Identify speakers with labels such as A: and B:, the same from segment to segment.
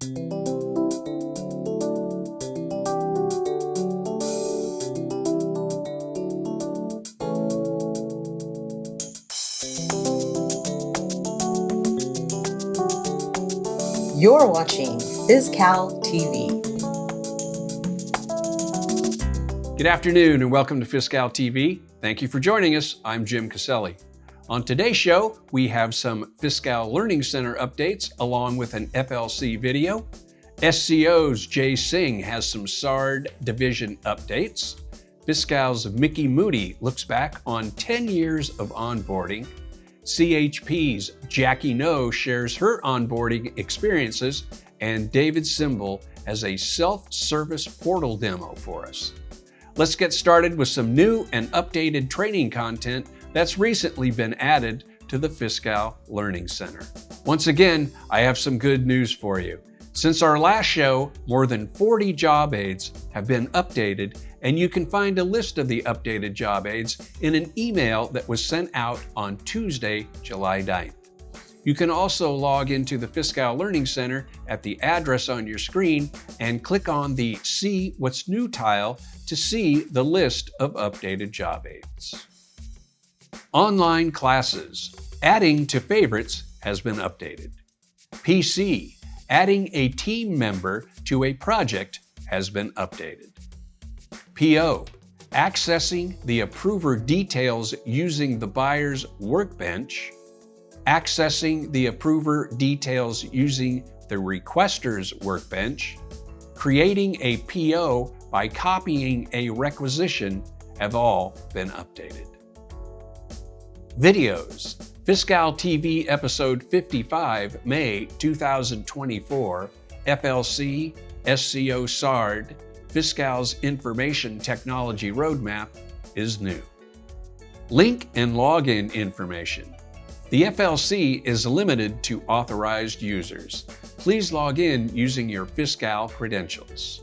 A: You're watching CalTv.
B: Good afternoon and welcome to CalTv. Thank you for joining us. I'm Jim Caselli. On today's show, we have some Fiscal Learning Center updates along with an FLC video. SCO's Jay Singh has some SARD division updates. Fiscal's Micki Moody looks back on 10 years of onboarding. CHP's Jackie No shares her onboarding experiences, and David Tsymbal has a self-service portal demo for us. Let's get started with some new and updated training content that's recently been added to the Fiscal Learning Center. Once again, I have some good news for you. Since our last show, more than 40 job aids have been updated, and you can find a list of the updated job aids in an email that was sent out on Tuesday, July 9th. You can also log into the Fiscal Learning Center at the address on your screen and click on the See What's New tile to see the list of updated job aids. Online classes. Adding to favorites has been updated. PC. Adding a team member to a project has been updated. PO. Accessing the approver details using the buyer's workbench. Accessing the approver details using the requester's workbench. Creating a PO by copying a requisition have all been updated. Videos. CalTv episode 55, May 2024, FLC, SCO SARD, Fiscal's Information Technology Roadmap is new. Link and login information. The FLC is limited to authorized users. Please log in using your Fiscal credentials.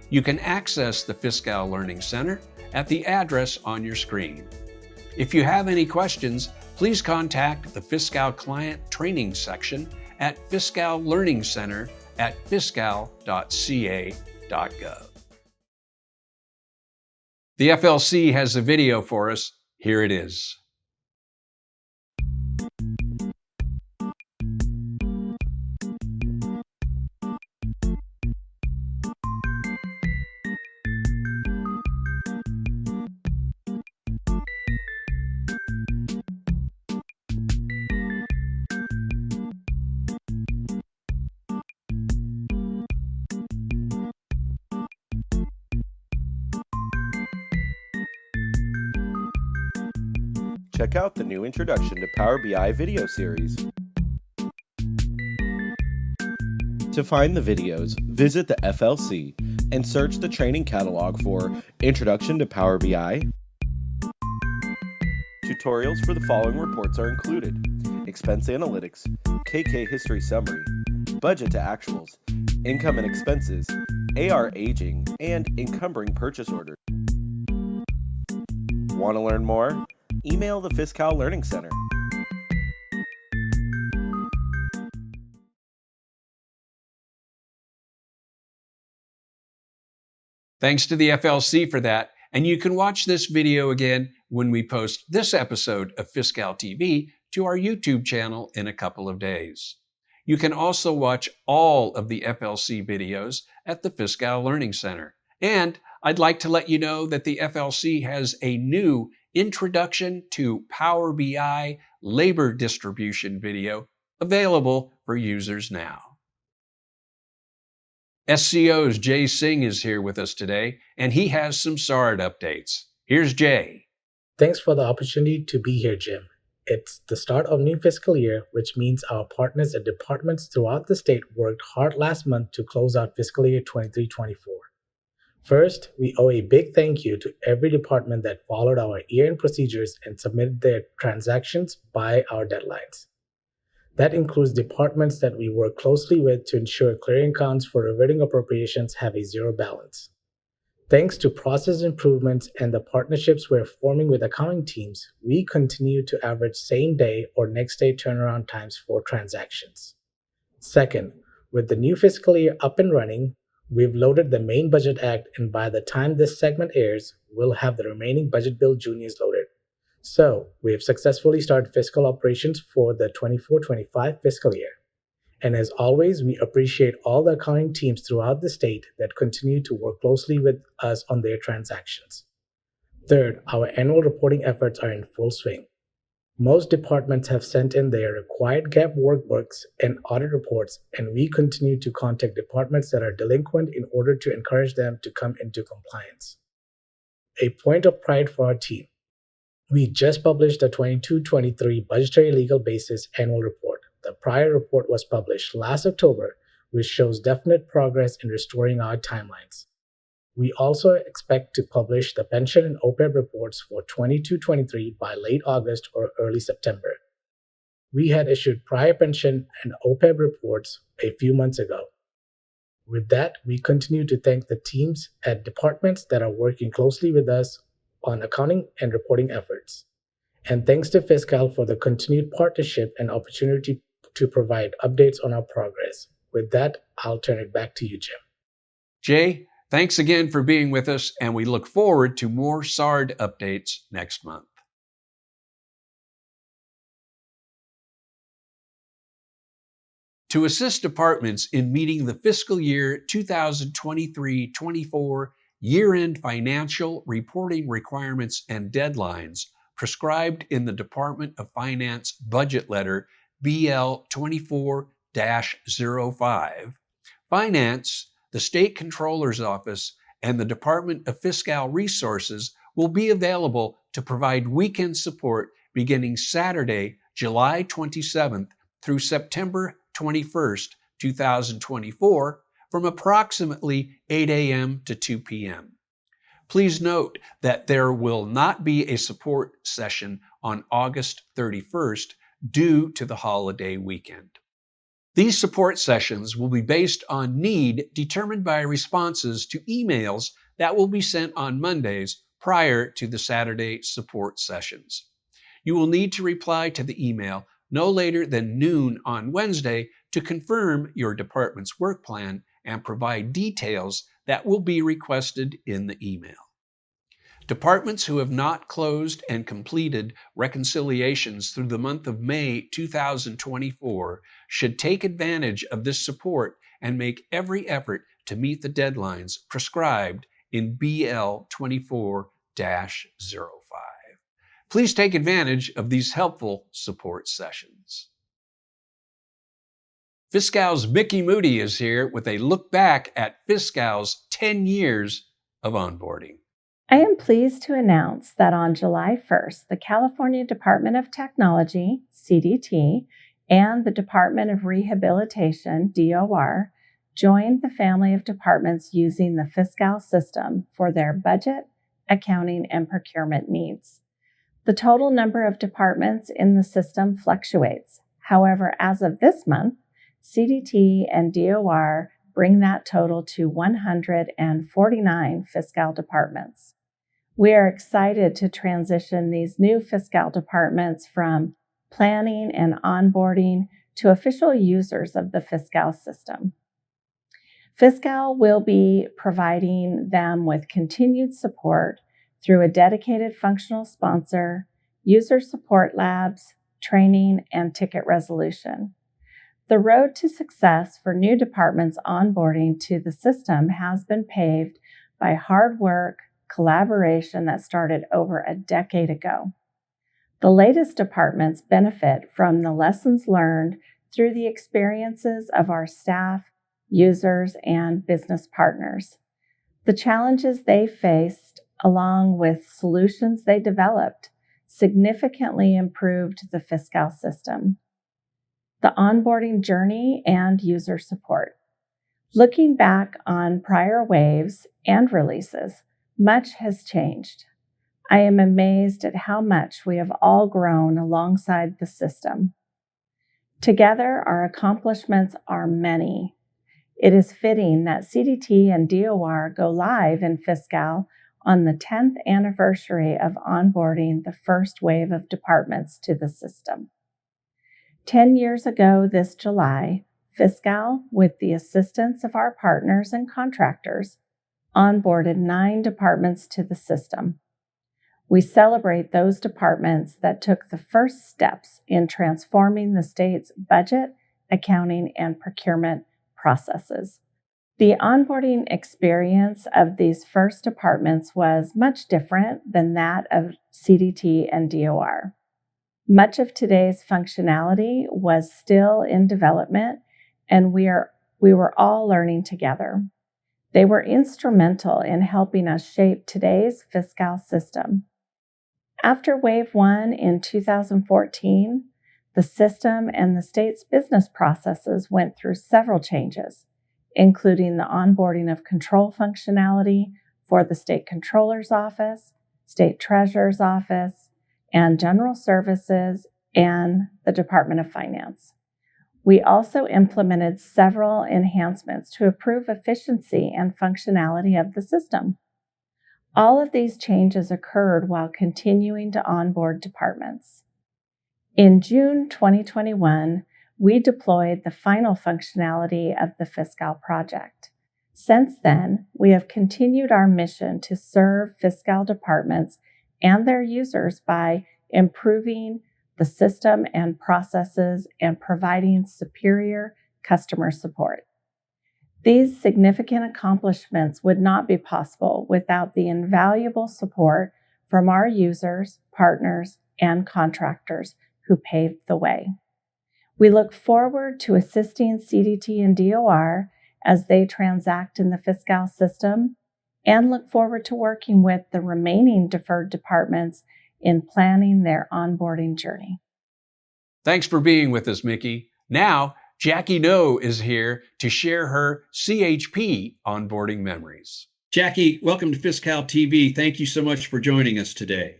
B: You can access the Fiscal Learning Center at the address on your screen. If you have any questions, please contact the Fiscal Client Training section at Fiscal Learning Center at fiscal.ca.gov. The FLC has a video for us. Here it is.
C: Check out the new Introduction to Power BI video series. To find the videos, visit the FLC and search the training catalog for Introduction to Power BI. Tutorials for the following reports are included: Expense Analytics, KK History Summary, Budget to Actuals, Income and Expenses, AR Aging, and Encumbering Purchase Orders. Want to learn more? Email the Fiscal Learning Center.
B: Thanks to the FLC for that, and you can watch this video again when we post this episode of CalTv to our YouTube channel in a couple of days. You can also watch all of the FLC videos at the Fiscal Learning Center. And I'd like to let you know that the FLC has a new Introduction to Power BI labor distribution video available for users now. SCO's Jay Singh is here with us today, and he has some SARD updates. Here's Jay.
D: Thanks for the opportunity to be here, Jim. It's the start of new fiscal year, which means our partners and departments throughout the state worked hard last month to close out fiscal year 23-24. First, we owe a big thank you to every department that followed our year-end procedures and submitted their transactions by our deadlines. That includes departments that we work closely with to ensure clearing accounts for reverting appropriations have a zero balance. Thanks to process improvements and the partnerships we're forming with accounting teams, we continue to average same-day or next-day turnaround times for transactions. Second, With the new fiscal year up and running, we've loaded the main budget act, and by the time this segment airs, we'll have the remaining budget bill juniors loaded. So, we have successfully started fiscal operations for the 24-25 fiscal year. And as always, we appreciate all the accounting teams throughout the state that continue to work closely with us on their transactions. Third, our annual reporting efforts are in full swing. Most departments have sent in their required GAAP workbooks and audit reports, and we continue to contact departments that are delinquent in order to encourage them to come into compliance. A point of pride for our team. We just published the 22-23 Budgetary Legal Basis Annual Report. The prior report was published last October, which shows definite progress in restoring our timelines. We also expect to publish the pension and OPEB reports for 22-23 by late August or early September. We had issued prior pension and OPEB reports a few months ago. With that, we continue to thank the teams at departments that are working closely with us on accounting and reporting efforts. And thanks to Fiscal for the continued partnership and opportunity to provide updates on our progress. With that, I'll turn it back to you, Jim.
B: Jay, thanks again for being with us, and we look forward to more SARD updates next month. To assist departments in meeting the fiscal year 2023-24 year-end financial reporting requirements and deadlines prescribed in the Department of Finance Budget Letter BL 24-05, Finance, the State Controller's Office, and the Department of Fiscal Resources will be available to provide weekend support beginning Saturday, July 27th through September 21st, 2024, from approximately 8 a.m. to 2 p.m. Please note that there will not be a support session on August 31st due to the holiday weekend. These support sessions will be based on need determined by responses to emails that will be sent on Mondays prior to the Saturday support sessions. You will need to reply to the email no later than noon on Wednesday to confirm your department's work plan and provide details that will be requested in the email. Departments who have not closed and completed reconciliations through the month of May 2024 should take advantage of this support and make every effort to meet the deadlines prescribed in BL 24-05. Please take advantage of these helpful support sessions. Fiscal's Micki Moody is here with a look back at Fiscal's 10 years of onboarding.
E: I am pleased to announce that on July 1st, the California Department of Technology, CDT, and the Department of Rehabilitation, DOR, joined the family of departments using the Fiscal system for their budget, accounting, and procurement needs. The total number of departments in the system fluctuates. However, as of this month, CDT and DOR bring that total to 149 Fiscal departments. We are excited to transition these new Fiscal departments from planning and onboarding to official users of the Fiscal system. Fiscal will be providing them with continued support through a dedicated functional sponsor, user support labs, training, and ticket resolution. The road to success for new departments onboarding to the system has been paved by hard work, collaboration that started over a decade ago. The latest departments benefit from the lessons learned through the experiences of our staff, users, and business partners. The challenges they faced, along with solutions they developed, significantly improved the Fiscal system, the onboarding journey, and user support. Looking back on prior waves and releases, much has changed. I am amazed at how much we have all grown alongside the system. Together, our accomplishments are many. It is fitting that CDT and DOR go live in Fiscal on the 10th anniversary of onboarding the first wave of departments to the system. 10 years ago this July, Fiscal, with the assistance of our partners and contractors, onboarded 9 departments to the system. We celebrate those departments that took the first steps in transforming the state's budget, accounting, and procurement processes. The onboarding experience of these first departments was much different than that of CDT and DOR. Much of today's functionality was still in development, and we were all learning together. They were instrumental in helping us shape today's fiscal system. After Wave 1 in 2014, the system and the state's business processes went through several changes, including the onboarding of control functionality for the State Controller's Office, State Treasurer's Office, and General Services, and the Department of Finance. We also implemented several enhancements to improve efficiency and functionality of the system. All of these changes occurred while continuing to onboard departments. In June 2021, we deployed the final functionality of the Fiscal project. Since then, we have continued our mission to serve Fiscal departments and their users by improving the system and processes and providing superior customer support. These significant accomplishments would not be possible without the invaluable support from our users, partners, and contractors who paved the way. We look forward to assisting CDT and DOR as they transact in the Fiscal system and look forward to working with the remaining deferred departments in planning their onboarding journey.
B: Thanks for being with us, Micki. Now, Jackie No is here to share her CHP onboarding memories. Jackie, welcome to Fiscal TV. Thank you so much for joining us today.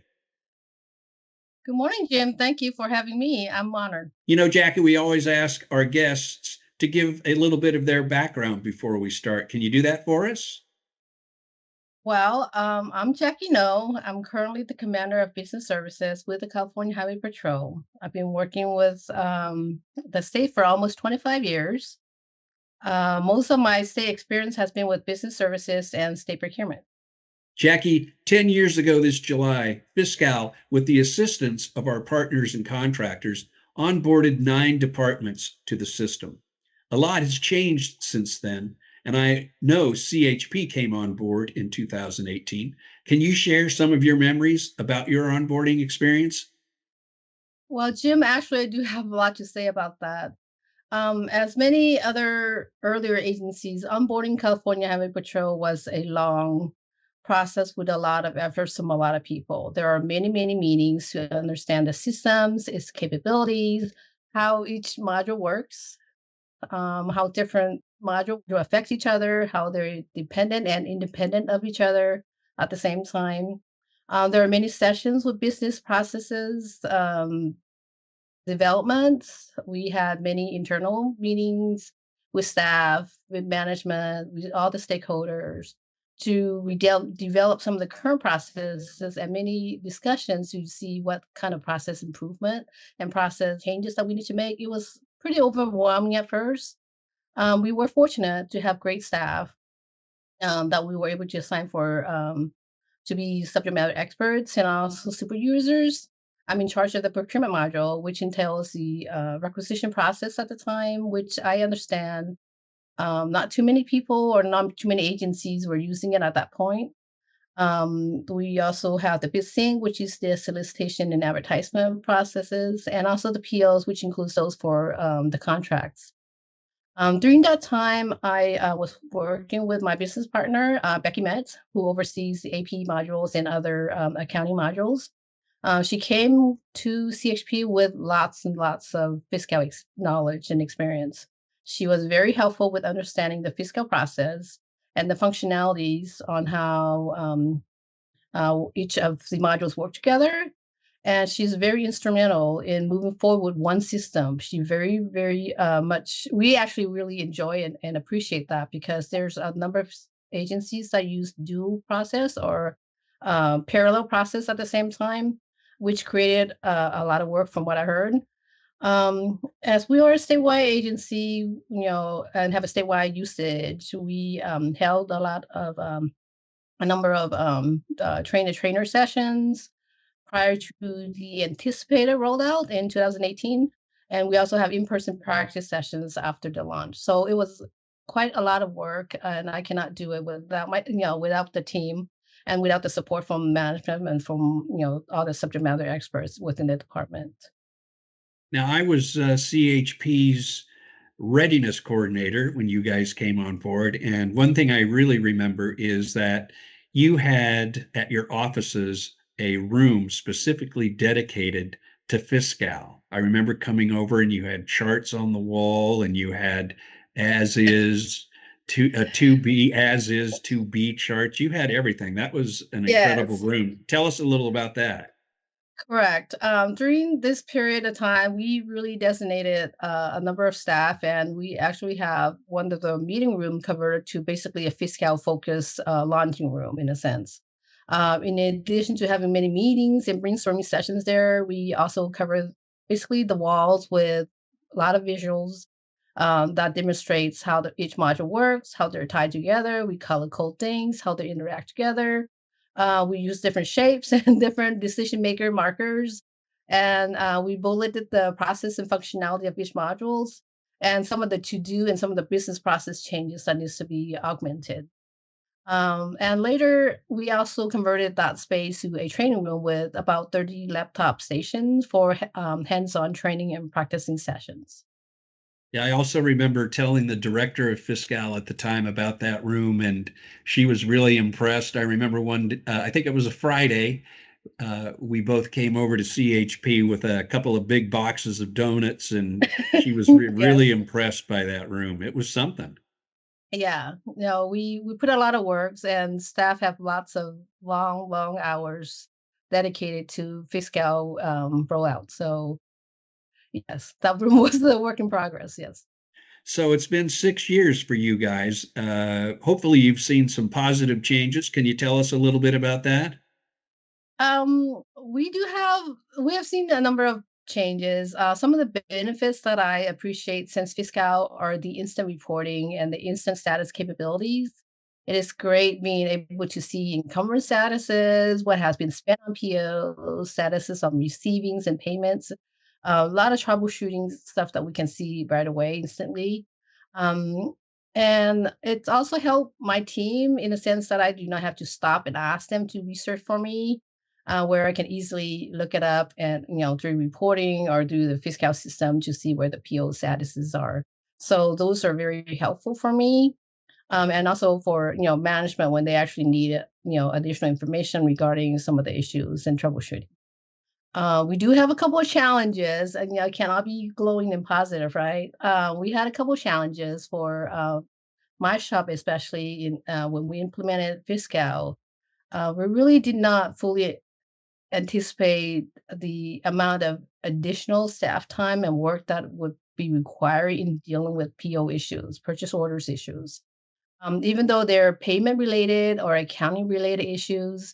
F: Good morning, Jim. Thank you for having me. I'm honored.
B: You know, Jackie, we always ask our guests to give a little bit of their background before we start. Can you do that for us?
F: Well, I'm Jackie No. I'm currently the Commander of Business Services with the California Highway Patrol. I've been working with the state for almost 25 years. Most of my state experience has been with business services and state procurement.
B: Jackie, 10 years ago this July, Fiscal, with the assistance of our partners and contractors, onboarded 9 departments to the system. A lot has changed since then, and I know CHP came on board in 2018. Can you share some of your memories about your onboarding experience?
F: Well, Jim, actually, I do have a lot to say about that. As many other earlier agencies, onboarding California Highway Patrol was a long process with a lot of efforts from a lot of people. There are many, many meetings to understand the systems, its capabilities, how each module works, how different modules affect each other, how they're dependent and independent of each other at the same time. There are many sessions with business processes, development. We had many internal meetings with staff, with management, with all the stakeholders to develop some of the current processes and many discussions to see what kind of process improvement and process changes that we need to make. It was pretty overwhelming at first. We were fortunate to have great staff that we were able to assign for to be subject matter experts and also super users. I'm in charge of the procurement module, which entails the requisition process at the time, which I understand not too many people or not too many agencies were using it at that point. We also have the Singh, which is the solicitation and advertisement processes, and also the POs, which includes those for the contracts. During that time, I was working with my business partner, Becky Metz, who oversees the AP modules and other accounting modules. She came to CHP with lots and lots of fiscal knowledge and experience. She was very helpful with understanding the fiscal process and the functionalities on how each of the modules work together. And she's very instrumental in moving forward with one system. She very, very much, we actually really enjoy and appreciate that because there's a number of agencies that use dual process or parallel process at the same time, which created a lot of work from what I heard. As we are a statewide agency, and have a statewide usage, we held a number of trainer sessions prior to the anticipated rollout in 2018. And we also have in-person practice sessions after the launch. So it was quite a lot of work, and I cannot do it without the team and without the support from management and from, all the subject matter experts within the department.
B: Now, I was CHP's readiness coordinator when you guys came on board. And one thing I really remember is that you had at your offices a room specifically dedicated to Fiscal. I remember coming over and you had charts on the wall and you had as is to be, as is to be charts. You had everything. That was an incredible
F: Yes.
B: room. Tell us a little about that.
F: Correct. During this period of time, we really designated a number of staff, and we actually have one of the meeting room converted to basically a fiscal focused launching room in a sense. In addition to having many meetings and brainstorming sessions there, we also covered basically the walls with a lot of visuals that demonstrates how each module works, how they're tied together. We color code things, how they interact together. We use different shapes and different decision maker markers, and we bulleted the process and functionality of each modules, and some of the to do and some of the business process changes that needs to be augmented. And later, we also converted that space to a training room with about 30 laptop stations for hands-on training and practicing sessions.
B: Yeah, I also remember telling the director of Fiscal at the time about that room, and she was really impressed. I remember I think it was a Friday, we both came over to CHP with a couple of big boxes of donuts, and she was really
F: Yes.
B: impressed by that room. It was something.
F: Yeah, no, we put a lot of works, and staff have lots of long hours dedicated to fiscal rollout. So yes, that room was a work in progress. Yes.
B: So it's been 6 years for you guys. Hopefully, you've seen some positive changes. Can you tell us a little bit about that?
F: We have seen a number of changes. Some of the benefits that I appreciate since Fiscal are the instant reporting and the instant status capabilities. It is great being able to see encumbrance statuses, what has been spent on POs, statuses on receivings and payments. A lot of troubleshooting stuff that we can see right away instantly. Um, and it's also helped my team in a sense that I do not have to stop and ask them to research for me, where I can easily look it up and through reporting or through the fiscal system to see where the PO statuses are. So those are very helpful for me, and also for management when they actually need additional information regarding some of the issues and troubleshooting. We do have a couple of challenges, and cannot be glowing and positive, right? We had a couple of challenges for my shop, especially in when we implemented Fiscal. We really did not fully anticipate the amount of additional staff time and work that would be required in dealing with PO issues, purchase orders issues. Even though they're payment related or accounting related issues,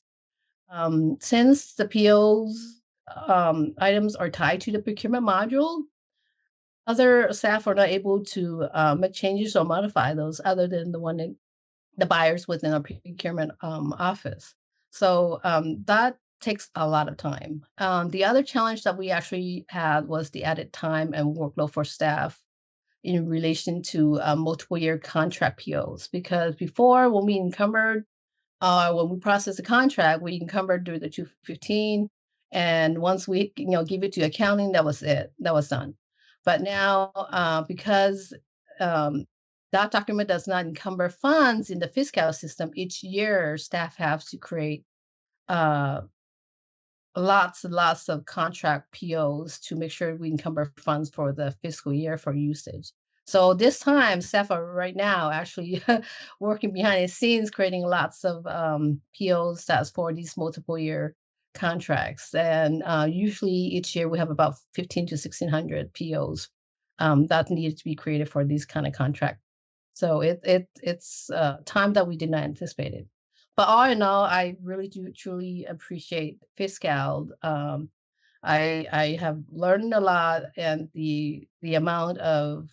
F: since the POs items are tied to the procurement module, other staff are not able to make changes or modify those other than the buyers within our procurement office. So that takes a lot of time. The other challenge that we actually had was the added time and workload for staff in relation to multiple year contract POs. Because before, when we process a contract, we encumbered through the 215, and once we give it to accounting, that was it. That was done. But now, because um, that document does not encumber funds in the fiscal system, each year staff have to create uh, lots and lots of contract POs to make sure we encumber funds for the fiscal year for usage. So this time, staff are right now actually working behind the scenes, creating lots of POs that's for these multiple year contracts. And usually each year we have about 15 to 1600 POs that need to be created for these kind of contracts. So it's time that we did not anticipate it. But all in all, I really do truly appreciate Fiscal. I have learned a lot, and the amount of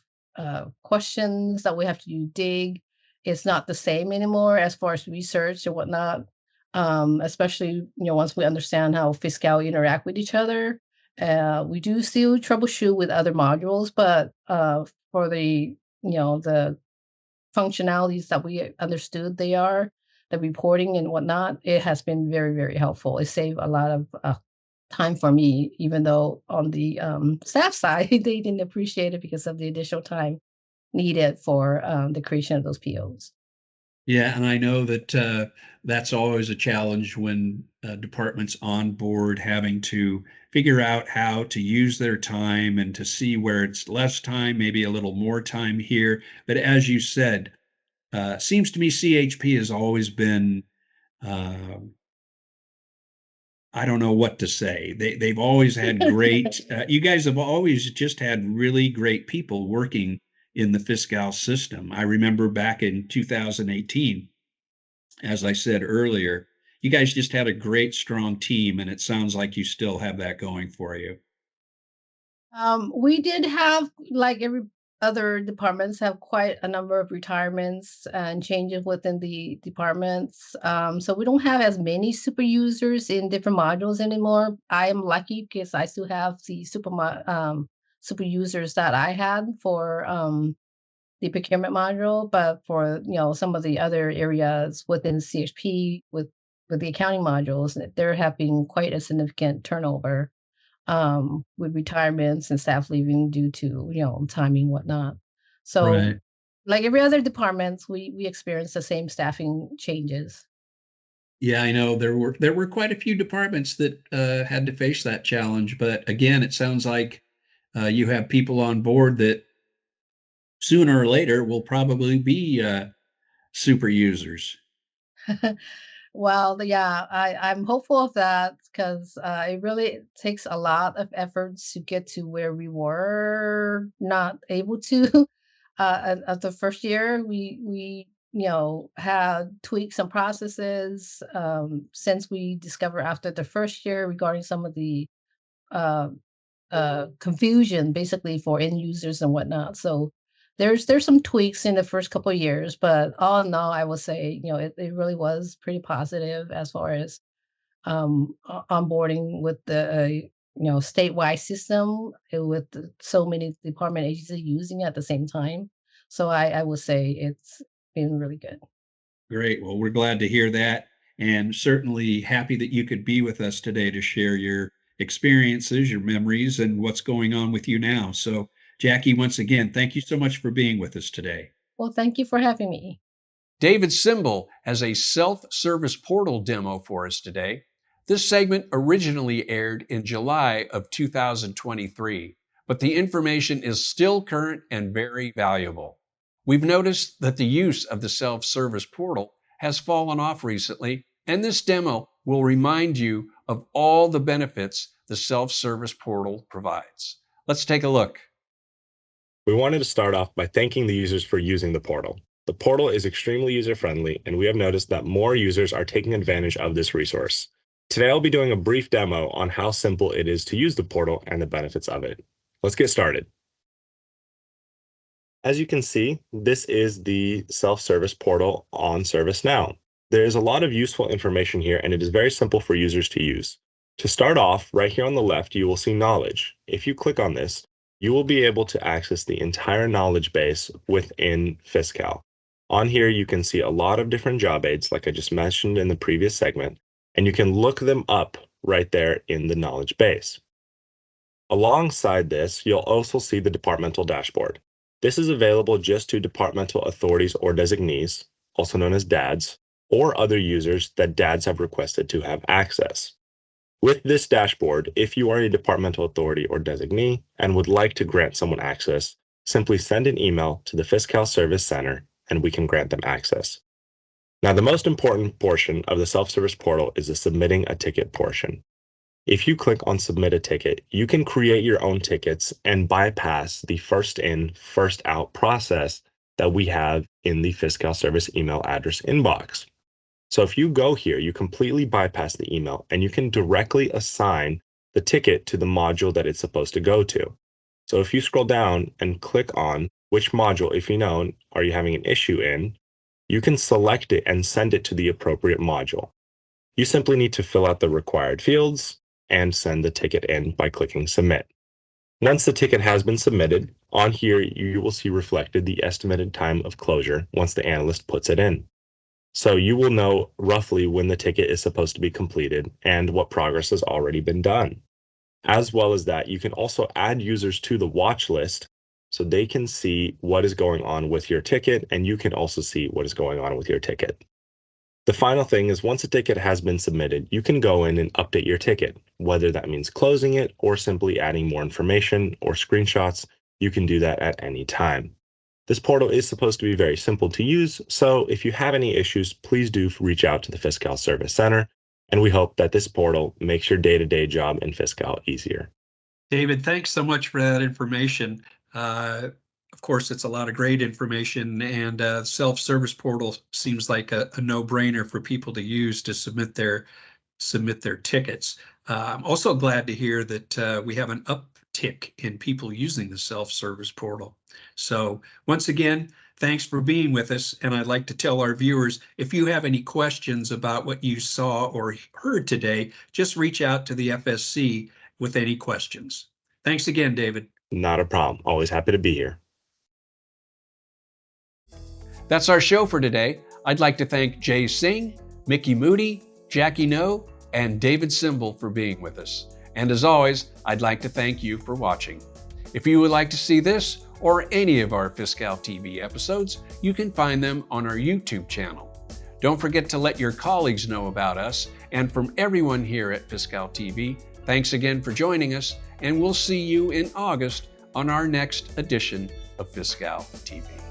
F: questions that we have to dig is not the same anymore as far as research and whatnot. Especially, once we understand how Fiscal interact with each other. We do still troubleshoot with other modules, but for the functionalities that we understood they are, the reporting and whatnot, it has been very, very helpful. It saved a lot of time for me, even though on the staff side, they didn't appreciate it because of the additional time needed for the creation of those POs.
B: Yeah, and I know that that's always a challenge when departments on board having to figure out how to use their time and to see where it's less time, maybe a little more time here. But as you said, seems to me CHP has always been, uh, I don't know what to say. They've always had great, you guys have always just had really great people working in the Fiscal system. I remember back in 2018, as I said earlier, you guys just had a great, strong team, and it sounds like you still have that going for you.
F: We did have, like every other departments, have quite a number of retirements and changes within the departments. So we don't have as many super users in different modules anymore. I am lucky because I still have the super users that I had for the procurement module, but for some of the other areas within CHP with the accounting modules, there have been quite a significant turnover with retirements and staff leaving due to timing, whatnot. So,
B: Right.
F: like every other departments, we experience the same staffing changes.
B: Yeah, I know there were quite a few departments that had to face that challenge, but again, it sounds like you have people on board that sooner or later will probably be super users.
F: Well, yeah, I'm hopeful of that because it really takes a lot of efforts to get to where we were not able to. At the first year, we had tweaked some processes since we discovered after the first year regarding some of the uh, confusion basically for end users and whatnot. So there's some tweaks in the first couple of years, but all in all, I would say it really was pretty positive as far as onboarding with the statewide system with so many department agencies using it at the same time. So I would say it's been really good.
B: Great. Well, we're glad to hear that, and certainly happy that you could be with us today to share your experiences, your memories, and what's going on with you now. So, Jackie, once again, thank you so much for being with us today.
F: Well, thank you for having me.
B: David Tsymbal has a self-service portal demo for us today. This segment originally aired in July of 2023, but the information is still current and very valuable. We've noticed that the use of the self-service portal has fallen off recently, and this demo will remind you of all the benefits the self-service portal provides. Let's take a look.
G: We wanted to start off by thanking the users for using the portal. The portal is extremely user-friendly, and we have noticed that more users are taking advantage of this resource. Today, I'll be doing a brief demo on how simple it is to use the portal and the benefits of it. Let's get started. As you can see, this is the self-service portal on ServiceNow. There is a lot of useful information here, and it is very simple for users to use. To start off, right here on the left, you will see Knowledge. If you click on this, you will be able to access the entire knowledge base within Fiscal. On here, you can see a lot of different job aids, like I just mentioned in the previous segment, and you can look them up right there in the knowledge base. Alongside this, you'll also see the departmental dashboard. This is available just to departmental authorities or designees, also known as DADs, or other users that DADs have requested to have access. With this dashboard, if you are a departmental authority or designee and would like to grant someone access, simply send an email to the Fiscal Service Center and we can grant them access. Now, the most important portion of the self-service portal is the submitting a ticket portion. If you click on submit a ticket, you can create your own tickets and bypass the first in, first out process that we have in the Fiscal Service email address inbox. So if you go here, you completely bypass the email and you can directly assign the ticket to the module that it's supposed to go to. So if you scroll down and click on which module, if you know, are you having an issue in, you can select it and send it to the appropriate module. You simply need to fill out the required fields and send the ticket in by clicking submit. Once the ticket has been submitted, on here you will see reflected the estimated time of closure once the analyst puts it in. So you will know roughly when the ticket is supposed to be completed and what progress has already been done. As well as that, you can also add users to the watch list so they can see what is going on with your ticket, and you can also see what is going on with your ticket. The final thing is, once a ticket has been submitted, you can go in and update your ticket, whether that means closing it or simply adding more information or screenshots. You can do that at any time. This portal is supposed to be very simple to use, so if you have any issues, please do reach out to the Fiscal Service Center, and we hope that this portal makes your day-to-day job in Fiscal easier.
B: David, thanks so much for that information. Of course, it's a lot of great information, and self-service portal seems like a no-brainer for people to use to submit their tickets. I'm also glad to hear that we have an uptick in people using the self-service portal. So once again, thanks for being with us. And I'd like to tell our viewers, if you have any questions about what you saw or heard today, just reach out to the FSC with any questions. Thanks again, David.
G: Not a problem. Always happy to be here.
B: That's our show for today. I'd like to thank Jay Singh, Micki Moody, Jackie No, and David Tsymbal for being with us. And as always, I'd like to thank you for watching. If you would like to see this or any of our Fiscal TV episodes, you can find them on our YouTube channel. Don't forget to let your colleagues know about us, and from everyone here at Fiscal TV, thanks again for joining us, and we'll see you in August on our next edition of Fiscal TV.